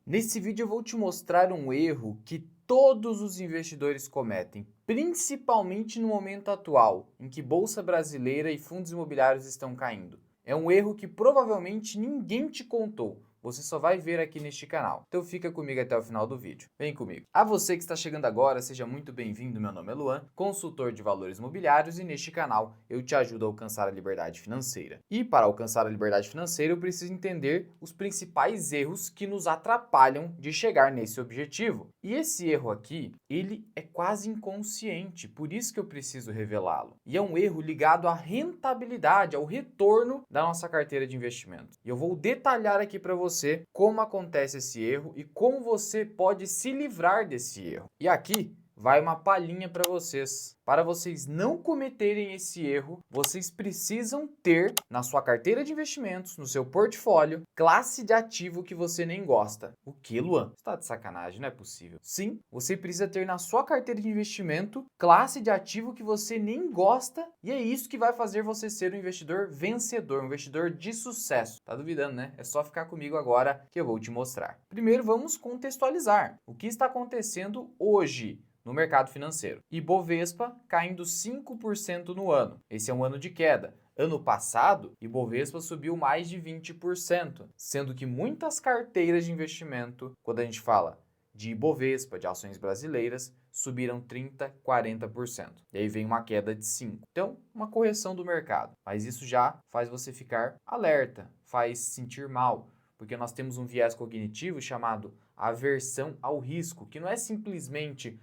Nesse vídeo eu vou te mostrar um erro que todos os investidores cometem, principalmente no momento atual, em que Bolsa Brasileira e fundos imobiliários estão caindo. É um erro que provavelmente ninguém te contou. Você só vai ver aqui neste canal. Então fica comigo até o final do vídeo. Vem comigo. A você que está chegando agora, seja muito bem-vindo. Meu nome é Luan, consultor de valores imobiliários, e neste canal eu te ajudo a alcançar a liberdade financeira. E para alcançar a liberdade financeira, eu preciso entender os principais erros que nos atrapalham de chegar nesse objetivo. E esse erro aqui, ele é quase inconsciente, por isso que eu preciso revelá-lo. E é um erro ligado à rentabilidade, ao retorno da nossa carteira de investimentos. E eu vou detalhar aqui para você como acontece esse erro e como você pode se livrar desse erro. E aqui vai uma palhinha para vocês. Para vocês não cometerem esse erro, vocês precisam ter na sua carteira de investimentos, no seu portfólio, classe de ativo que você nem gosta. O que, Luan? Você tá de sacanagem, não é possível. Sim, você precisa ter na sua carteira de investimento classe de ativo que você nem gosta, e é isso que vai fazer você ser um investidor vencedor, um investidor de sucesso. Tá duvidando, né? É só ficar comigo agora que eu vou te mostrar. Primeiro, vamos contextualizar o que está acontecendo hoje no mercado financeiro. Ibovespa caindo 5% no ano. Esse é um ano de queda. Ano passado, Ibovespa subiu mais de 20%, sendo que muitas carteiras de investimento, quando a gente fala de Ibovespa, de ações brasileiras, subiram 30%, 40%. E aí vem uma queda de 5%. Então, uma correção do mercado. Mas isso já faz você ficar alerta, faz se sentir mal, porque nós temos um viés cognitivo chamado aversão ao risco, que não é simplesmente,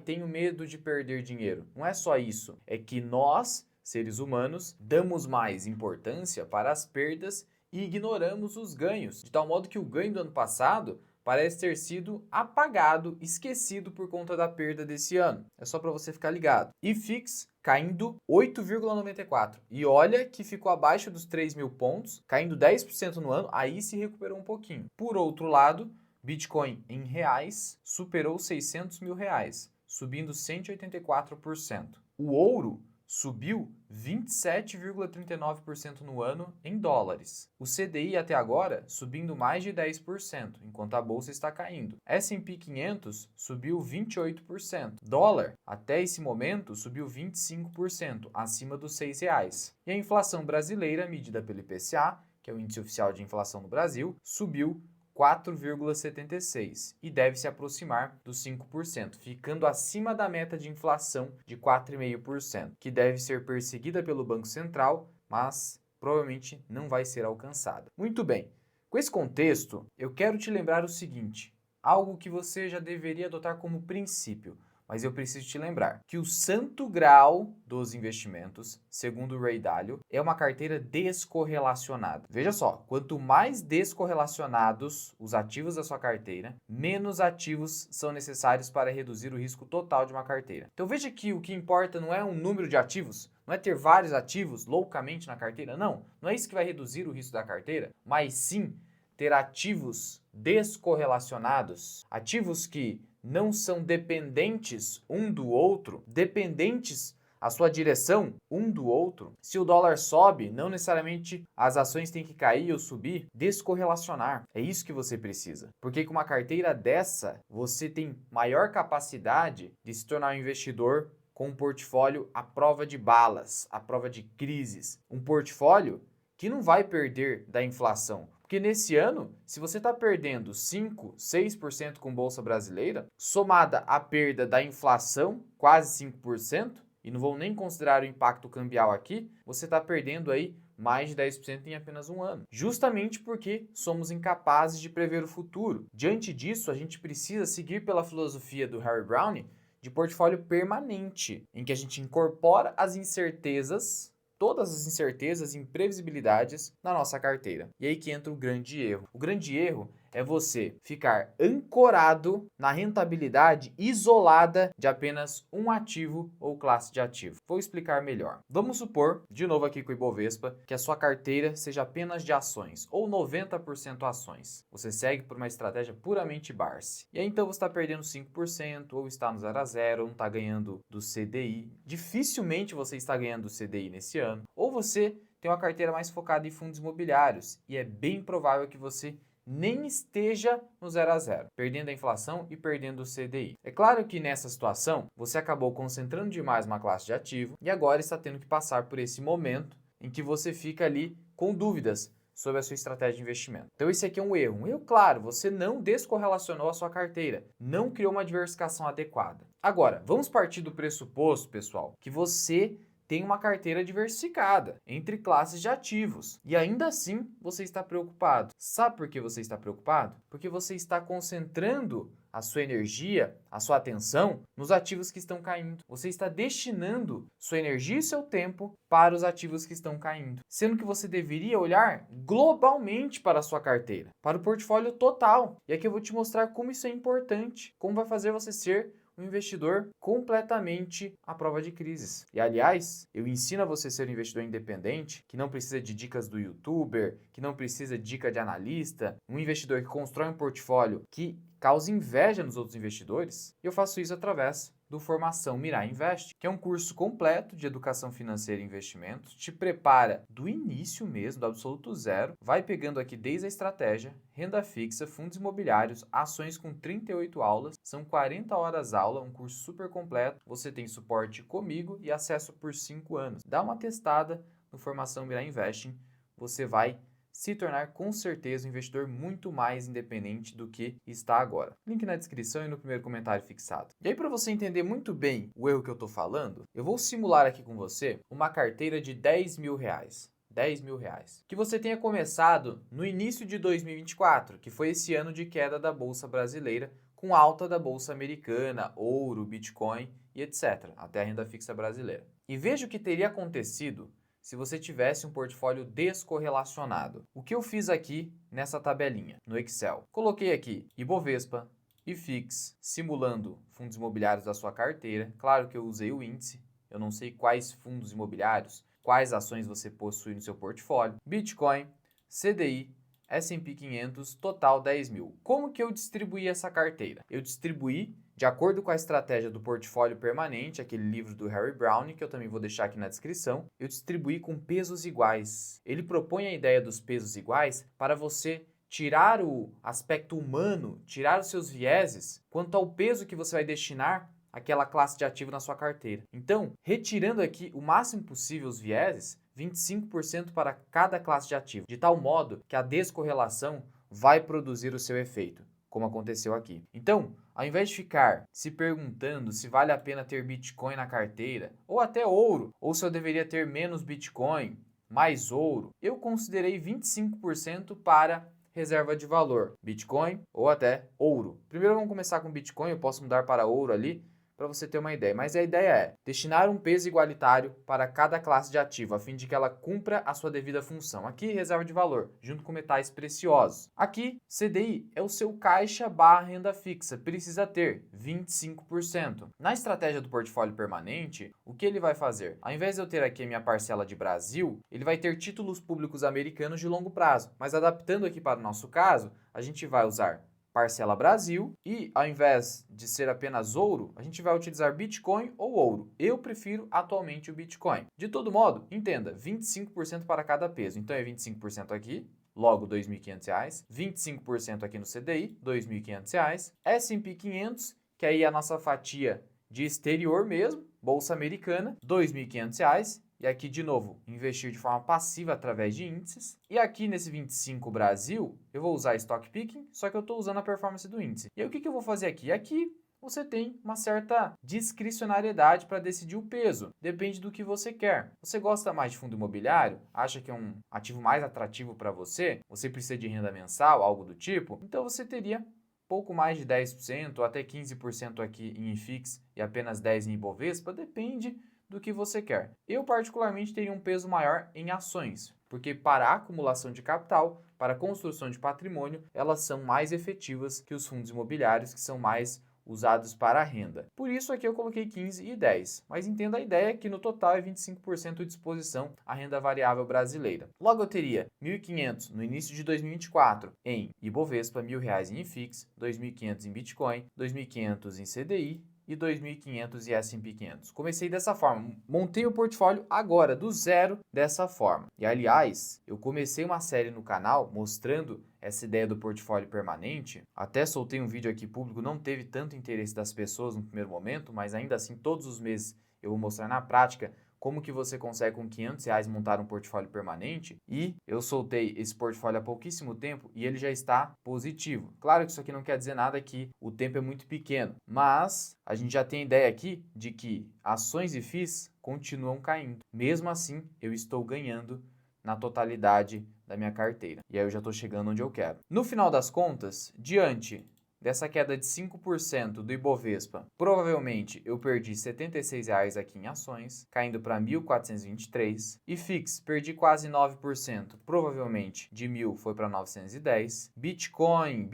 tenho medo de perder dinheiro. Não é só isso. É que nós, seres humanos, damos mais importância para as perdas e ignoramos os ganhos, de tal modo que o ganho do ano passado parece ter sido apagado, esquecido por conta da perda desse ano. É só para você ficar ligado. IFIX caindo 8,94. E olha que ficou abaixo dos 3.000 pontos, caindo 10% no ano, aí se recuperou um pouquinho. Por outro lado, Bitcoin em reais superou 600 mil reais, subindo 184%. O ouro subiu 27,39% no ano em dólares. O CDI até agora subindo mais de 10%, enquanto a bolsa está caindo. S&P 500 subiu 28%. Dólar, até esse momento, subiu 25%, acima dos R$ 6. E a inflação brasileira, medida pelo IPCA, que é o Índice Oficial de Inflação no Brasil, subiu 4,76% e deve se aproximar dos 5%, ficando acima da meta de inflação de 4,5%, que deve ser perseguida pelo Banco Central, mas provavelmente não vai ser alcançada. Muito bem, com esse contexto, eu quero te lembrar o seguinte, algo que você já deveria adotar como princípio, mas eu preciso te lembrar que o santo grau dos investimentos, segundo o Ray Dalio, é uma carteira descorrelacionada. Veja só, quanto mais descorrelacionados os ativos da sua carteira, menos ativos são necessários para reduzir o risco total de uma carteira. Então veja que o que importa não é um número de ativos, não é ter vários ativos loucamente na carteira, não é isso que vai reduzir o risco da carteira, mas sim ter ativos descorrelacionados, ativos que não são dependentes um do outro, dependentes a sua direção um do outro. Se o dólar sobe, não necessariamente as ações têm que cair ou subir, descorrelacionar. É isso que você precisa. Porque com uma carteira dessa, você tem maior capacidade de se tornar um investidor com um portfólio à prova de balas, à prova de crises. Um portfólio que não vai perder da inflação. Porque nesse ano, se você está perdendo 5, 6% com Bolsa Brasileira, somada à perda da inflação, quase 5%, e não vou nem considerar o impacto cambial aqui, você está perdendo aí mais de 10% em apenas um ano. Justamente porque somos incapazes de prever o futuro. Diante disso, a gente precisa seguir pela filosofia do Harry Browne de portfólio permanente, em que a gente incorpora as incertezas, todas as incertezas e imprevisibilidades na nossa carteira. E aí que entra o grande erro. O grande erro é você ficar ancorado na rentabilidade isolada de apenas um ativo ou classe de ativo. Vou explicar melhor. Vamos supor, de novo aqui com o Ibovespa, que a sua carteira seja apenas de ações, ou 90% ações. Você segue por uma estratégia puramente Barsi. E aí então você está perdendo 5%, ou está no 0 a 0, ou não está ganhando do CDI. Dificilmente você está ganhando do CDI nesse ano. Ou você tem uma carteira mais focada em fundos imobiliários, e é bem provável que você nem esteja no 0 a 0, perdendo a inflação e perdendo o CDI. É claro que nessa situação você acabou concentrando demais uma classe de ativo e agora está tendo que passar por esse momento em que você fica ali com dúvidas sobre a sua estratégia de investimento. Então esse aqui é um erro. Um erro, claro, você não descorrelacionou a sua carteira, não criou uma diversificação adequada. Agora, vamos partir do pressuposto, pessoal, que você tem uma carteira diversificada entre classes de ativos e ainda assim você está preocupado. Sabe por que você está preocupado? Porque você está concentrando a sua energia, a sua atenção nos ativos que estão caindo. Você está destinando sua energia e seu tempo para os ativos que estão caindo, sendo que você deveria olhar globalmente para a sua carteira, para o portfólio total. E aqui eu vou te mostrar como isso é importante, como vai fazer você ser um investidor completamente à prova de crises. E aliás, eu ensino a você ser um investidor independente, que não precisa de dicas do YouTuber, que não precisa de dica de analista, um investidor que constrói um portfólio que causa inveja nos outros investidores. Eu faço isso através do Formação Mirai Invest, que é um curso completo de educação financeira e investimentos, te prepara do início mesmo, do absoluto zero, vai pegando aqui desde a estratégia, renda fixa, fundos imobiliários, ações com 38 aulas, são 40 horas aula, um curso super completo, você tem suporte comigo e acesso por 5 anos. Dá uma testada no Formação Mirai Investing, você vai se tornar com certeza um investidor muito mais independente do que está agora. Link na descrição e no primeiro comentário fixado. E aí, para você entender muito bem o erro que eu estou falando, eu vou simular aqui com você uma carteira de 10 mil reais. 10 mil reais. Que você tenha começado no início de 2024, que foi esse ano de queda da Bolsa Brasileira, com alta da Bolsa Americana, ouro, Bitcoin e etc., até a renda fixa brasileira. E veja o que teria acontecido se você tivesse um portfólio descorrelacionado. O que eu fiz aqui nessa tabelinha, no Excel? Coloquei aqui Ibovespa, IFIX, simulando fundos imobiliários da sua carteira. Claro que eu usei o índice, eu não sei quais fundos imobiliários, quais ações você possui no seu portfólio. Bitcoin, CDI, S&P 500, total 10 mil. Como que eu distribuí essa carteira? Eu distribuí de acordo com a estratégia do portfólio permanente, aquele livro do Harry Browne, que eu também vou deixar aqui na descrição, eu distribuí com pesos iguais. Ele propõe a ideia dos pesos iguais para você tirar o aspecto humano, tirar os seus vieses quanto ao peso que você vai destinar àquela classe de ativo na sua carteira. Então, retirando aqui o máximo possível os vieses, 25% para cada classe de ativo, de tal modo que a descorrelação vai produzir o seu efeito, como aconteceu aqui. Então, ao invés de ficar se perguntando se vale a pena ter Bitcoin na carteira, ou até ouro, ou se eu deveria ter menos Bitcoin, mais ouro, eu considerei 25% para reserva de valor, Bitcoin ou até ouro. Primeiro vamos começar com Bitcoin, eu posso mudar para ouro ali, para você ter uma ideia. Mas a ideia é destinar um peso igualitário para cada classe de ativo, a fim de que ela cumpra a sua devida função. Aqui, reserva de valor, junto com metais preciosos. Aqui, CDI é o seu caixa barra renda fixa, precisa ter 25%. Na estratégia do portfólio permanente, o que ele vai fazer? Ao invés de eu ter aqui a minha parcela de Brasil, ele vai ter títulos públicos americanos de longo prazo. Mas adaptando aqui para o nosso caso, a gente vai usar parcela Brasil e ao invés de ser apenas ouro, a gente vai utilizar Bitcoin ou ouro. Eu prefiro atualmente o Bitcoin. De todo modo, entenda, 25% para cada peso. Então é 25% aqui, logo R$ 2.500, 25% aqui no CDI, R$ 2.500, S&P 500, que aí é a nossa fatia de exterior mesmo, Bolsa Americana, R$ 2.500. E aqui, de novo, investir de forma passiva através de índices. E aqui nesse 25 Brasil, eu vou usar Stock Picking, só que eu estou usando a performance do índice. E aí, o que eu vou fazer aqui? Aqui você tem uma certa discricionariedade para decidir o peso. Depende do que você quer. Você gosta mais de fundo imobiliário? Acha que é um ativo mais atrativo para você? Você precisa de renda mensal, algo do tipo? Então você teria pouco mais de 10% ou até 15% aqui em IFIX e apenas 10% em Ibovespa, depende do que você quer. Eu particularmente teria um peso maior em ações, porque para a acumulação de capital, para a construção de patrimônio, elas são mais efetivas que os fundos imobiliários, que são mais usados para a renda. Por isso aqui eu coloquei 15 e 10, mas entenda a ideia que no total é 25% de exposição à renda variável brasileira. Logo eu teria 1.500 no início de 2024 em Ibovespa, R$ 1.000 em IFIX, 2.500 em Bitcoin, 2.500 em CDI, e 2.500 e S&P 500. Comecei dessa forma, montei o portfólio agora, do zero, dessa forma. E aliás, eu comecei uma série no canal mostrando essa ideia do portfólio permanente. Até soltei um vídeo aqui público, não teve tanto interesse das pessoas no primeiro momento, mas ainda assim todos os meses eu vou mostrar na prática como que você consegue com R$ 500 montar um portfólio permanente, e eu soltei esse portfólio há pouquíssimo tempo e ele já está positivo. Claro que isso aqui não quer dizer nada, que o tempo é muito pequeno, mas a gente já tem ideia aqui de que ações e FIIs continuam caindo. Mesmo assim, eu estou ganhando na totalidade da minha carteira. E aí eu já estou chegando onde eu quero. No final das contas, diante dessa queda de 5% do Ibovespa, provavelmente eu perdi R$ 76 aqui em ações, caindo para 1.423. E FIX, perdi quase 9%, provavelmente de 1.000 foi para 910. Bitcoin,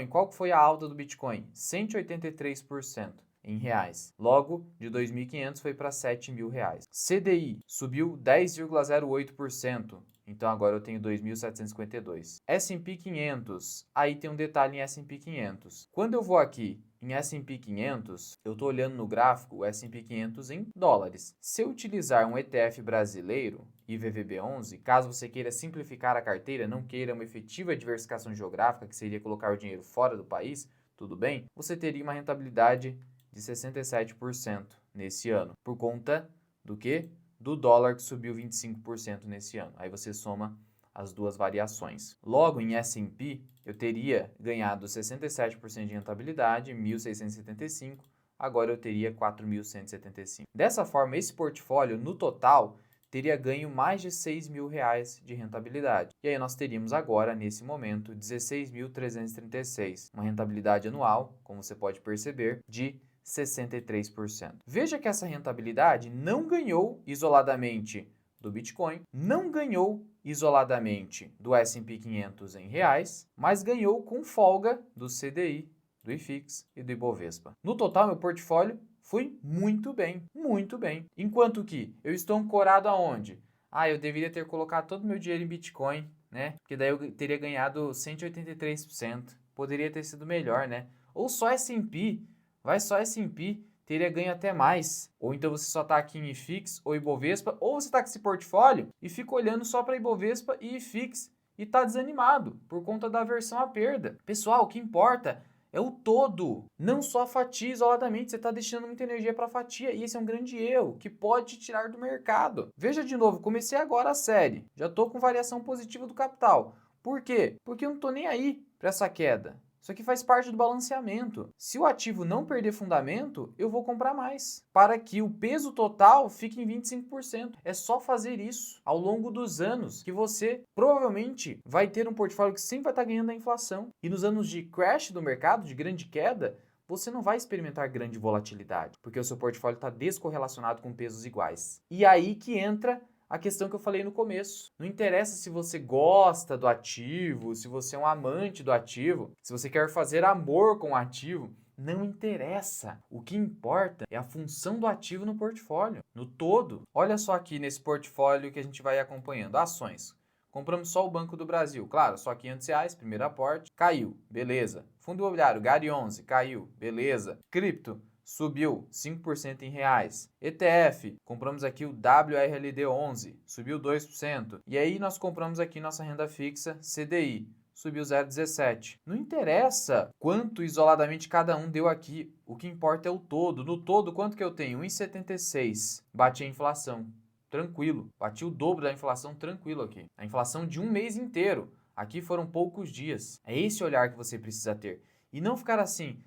qual que foi a alta do Bitcoin? 183%. Em reais. Logo, de 2.500 foi para 7.000 reais. CDI subiu 10,08%. Então agora eu tenho 2.752. S&P 500. Aí tem um detalhe em S&P 500. Quando eu vou aqui em S&P 500, eu estou olhando no gráfico o S&P 500 em dólares. Se eu utilizar um ETF brasileiro, IVVB11, caso você queira simplificar a carteira, não queira uma efetiva diversificação geográfica, que seria colocar o dinheiro fora do país, tudo bem? Você teria uma rentabilidade de 67% nesse ano. Por conta do quê? Do dólar, que subiu 25% nesse ano. Aí você soma as duas variações. Logo, em S&P, eu teria ganhado 67% de rentabilidade, 1.675. Agora eu teria 4.175. Dessa forma, esse portfólio, no total, teria ganho mais de R$ 6.000 de rentabilidade. E aí nós teríamos agora, nesse momento, 16.336. Uma rentabilidade anual, como você pode perceber, de 63%. Veja que essa rentabilidade não ganhou isoladamente do Bitcoin, não ganhou isoladamente do S&P 500 em reais, mas ganhou com folga do CDI, do IFIX e do Ibovespa. No total, meu portfólio foi muito bem, muito bem. Enquanto que eu estou ancorado aonde? Eu deveria ter colocado todo o meu dinheiro em Bitcoin, né? Porque daí eu teria ganhado 183%. Poderia ter sido melhor, né? Ou só S&P. Vai só S&P, teria ganho até mais. Ou então você só está aqui em IFIX ou Ibovespa, ou você está com esse portfólio e fica olhando só para Ibovespa e IFIX e está desanimado por conta da aversão à perda. Pessoal, o que importa é o todo, não só a fatia isoladamente. Você está deixando muita energia para a fatia e esse é um grande erro que pode te tirar do mercado. Veja de novo, comecei agora a série, já estou com variação positiva do capital. Por quê? Porque eu não estou nem aí para essa queda. Isso aqui faz parte do balanceamento. Se o ativo não perder fundamento, eu vou comprar mais, para que o peso total fique em 25%. É só fazer isso ao longo dos anos que você provavelmente vai ter um portfólio que sempre vai estar ganhando da inflação. E nos anos de crash do mercado, de grande queda, você não vai experimentar grande volatilidade, porque o seu portfólio está descorrelacionado com pesos iguais. E aí que entra a questão que eu falei no começo. Não interessa se você gosta do ativo, se você é um amante do ativo, se você quer fazer amor com o ativo, não interessa. O que importa é a função do ativo no portfólio, no todo. Olha só aqui nesse portfólio que a gente vai acompanhando. Ações. Compramos só o Banco do Brasil. Claro, só R$ 500, primeiro aporte. Caiu, beleza. Fundo imobiliário, GARI 11, caiu, beleza. Cripto, subiu 5% em reais. ETF, compramos aqui o WRLD11, subiu 2%. E aí nós compramos aqui nossa renda fixa CDI, subiu 0,17. Não interessa quanto isoladamente cada um deu aqui, o que importa é o todo. No todo, quanto que eu tenho? 1,76. Bate a inflação, tranquilo. Bati o dobro da inflação, tranquilo aqui. A inflação de um mês inteiro. Aqui foram poucos dias. É esse olhar que você precisa ter. E não ficar assim,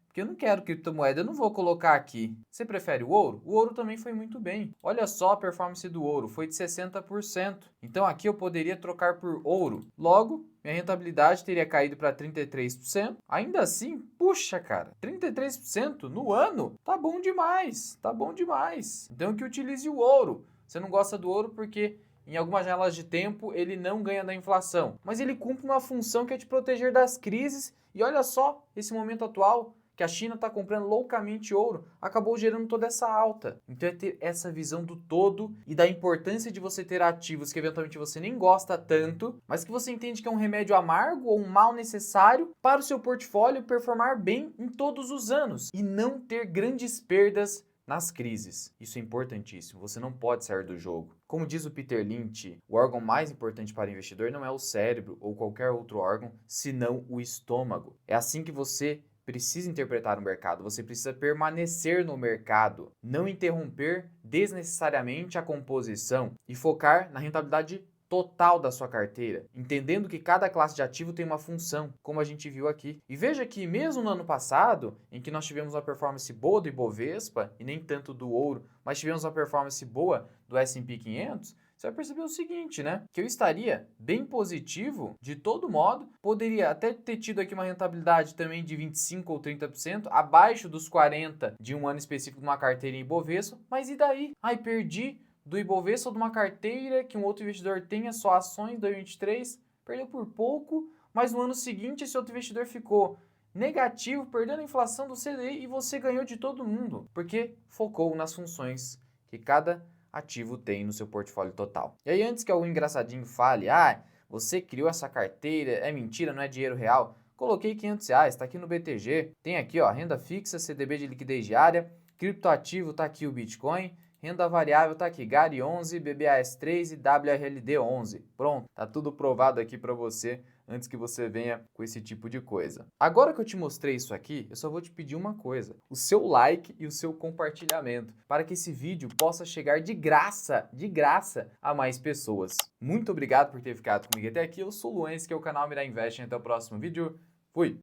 porque eu não quero criptomoeda, eu não vou colocar aqui. Você prefere o ouro? O ouro também foi muito bem. Olha só a performance do ouro, foi de 60%. Então aqui eu poderia trocar por ouro. Logo, minha rentabilidade teria caído para 33%. Ainda assim, puxa, cara, 33% no ano? Tá bom demais, tá bom demais. Então que utilize o ouro. Você não gosta do ouro porque em algumas janelas de tempo ele não ganha da inflação, mas ele cumpre uma função que é te proteger das crises. E olha só esse momento atual. que a China está comprando loucamente ouro, acabou gerando toda essa alta. Então é ter essa visão do todo e da importância de você ter ativos que eventualmente você nem gosta tanto, mas que você entende que é um remédio amargo ou um mal necessário para o seu portfólio performar bem em todos os anos e não ter grandes perdas nas crises. Isso é importantíssimo, você não pode sair do jogo. Como diz o Peter Lynch, o órgão mais importante para o investidor não é o cérebro ou qualquer outro órgão, senão o estômago. É assim que você precisa interpretar o mercado, você precisa permanecer no mercado, não interromper desnecessariamente a composição e focar na rentabilidade total da sua carteira, entendendo que cada classe de ativo tem uma função, como a gente viu aqui. E veja que mesmo no ano passado, em que nós tivemos uma performance boa do Ibovespa, e nem tanto do ouro, mas tivemos uma performance boa do S&P 500, você vai perceber o seguinte, né? Que eu estaria bem positivo de todo modo, poderia até ter tido aqui uma rentabilidade também de 25 ou 30%, abaixo dos 40% de um ano específico de uma carteira em Ibovespa, mas e daí? Ai, perdi do Ibovespa ou de uma carteira que um outro investidor tenha só ações 2023, perdeu por pouco, mas no ano seguinte esse outro investidor ficou negativo, perdendo a inflação do CDI e você ganhou de todo mundo, porque focou nas funções que cada ativo tem no seu portfólio total. E aí antes que algum engraçadinho fale, você criou essa carteira, é mentira, não é dinheiro real, coloquei R$500, está aqui no BTG, tem aqui ó, renda fixa, CDB de liquidez diária, criptoativo, está aqui o Bitcoin, renda variável tá aqui, GARI 11, BBAS 3 e WRLD 11. Pronto, tá tudo provado aqui para você antes que você venha com esse tipo de coisa. Agora que eu te mostrei isso aqui, eu só vou te pedir uma coisa, o seu like e o seu compartilhamento, para que esse vídeo possa chegar de graça a mais pessoas. Muito obrigado por ter ficado comigo até aqui, eu sou o Luan, esse que é o canal Mirai Invest, até o próximo vídeo, fui!